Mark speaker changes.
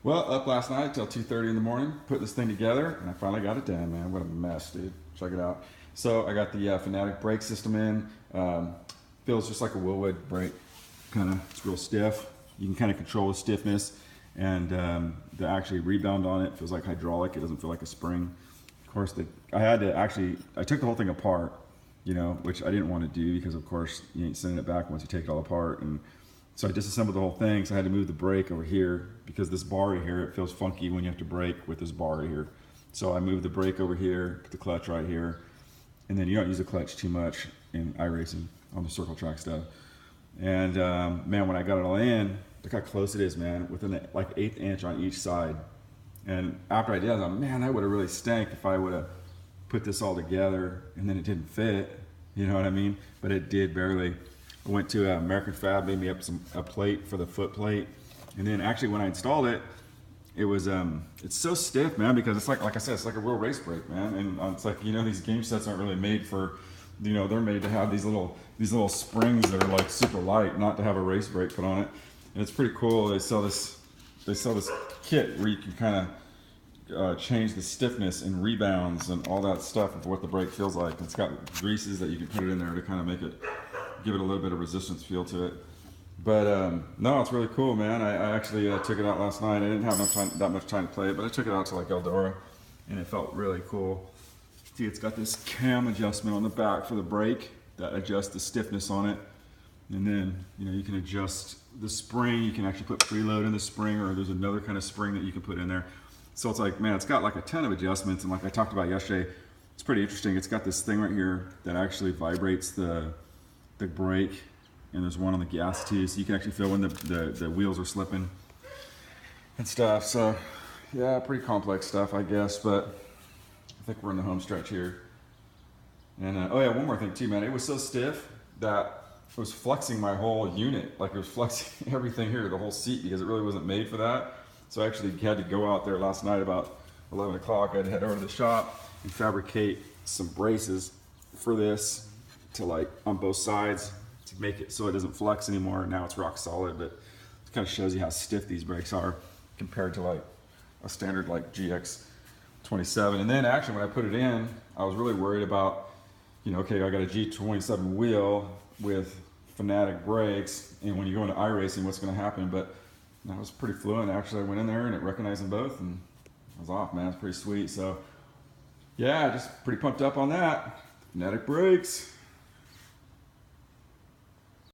Speaker 1: Well, up last night till 2:30 in the morning, putting this thing together, and I finally got it done, man. What a mess, dude. Check it out. So I got the Fanatec brake system in. Feels just like a Willwood brake, kind of. It's real stiff. You can kind of control the stiffness, and the actually rebound on it feels like hydraulic. It doesn't feel like a spring. Of course, I took the whole thing apart, which I didn't want to do because, of course, you ain't sending it back once you take it all apart. And so I disassembled the whole thing, so I had to move the brake over here because this bar right here, it feels funky when you have to brake with this bar right here. So I moved the brake over here, put the clutch right here, and then you don't use the clutch too much in iRacing on the circle track stuff. And man, when I got it all in, look how close it is, man, within the like 1/8 inch on each side. And after I did, I thought, man, that would have really stank if I would have put this all together and then it didn't fit. You know what I mean? But it did barely. I went to American Fab, made me up a plate for the foot plate, and then actually when I installed it, it was it's so stiff, man, because it's like I said, it's like a real race brake, man, and it's like these game sets aren't really made for, they're made to have these little springs that are like super light, not to have a race brake put on it, and it's pretty cool. They sell this kit where you can kind of change the stiffness and rebounds and all that stuff of what the brake feels like. It's got greases that you can put it in there to kind of give it a little bit of resistance feel to it. But no, it's really cool, man. I actually took it out last night. I didn't have that much time to play it, but I took it out to like Eldora, and it felt really cool. See, it's got this cam adjustment on the back for the brake that adjusts the stiffness on it, and then you can adjust the spring. You can actually put preload in the spring, or there's another kind of spring that you can put in there. So it's like, man, it's got like a ton of adjustments, and like I talked about yesterday, it's pretty interesting. It's got this thing right here that actually vibrates the brake, and there's one on the gas too, so you can actually feel when the wheels are slipping and stuff. So yeah, pretty complex stuff, I guess, but I think we're in the home stretch here. And oh yeah, one more thing too, man. It was so stiff that it was flexing my whole unit. Like it was flexing everything here, the whole seat, because it really wasn't made for that. So I actually had to go out there last night about 11 o'clock. I had to head over to the shop and fabricate some braces for this to like on both sides to make it so it doesn't flex anymore. Now it's rock solid, but it kind of shows you how stiff these brakes are compared to like a standard like GX 27. And then actually when I put it in, I was really worried about, okay, I got a G27 wheel with Fanatec brakes, and when you go into iRacing, what's going to happen? But that was pretty fluent. Actually, I went in there and it recognized them both, and I was off, man. It's pretty sweet. So yeah, just pretty pumped up on that. Fanatec brakes.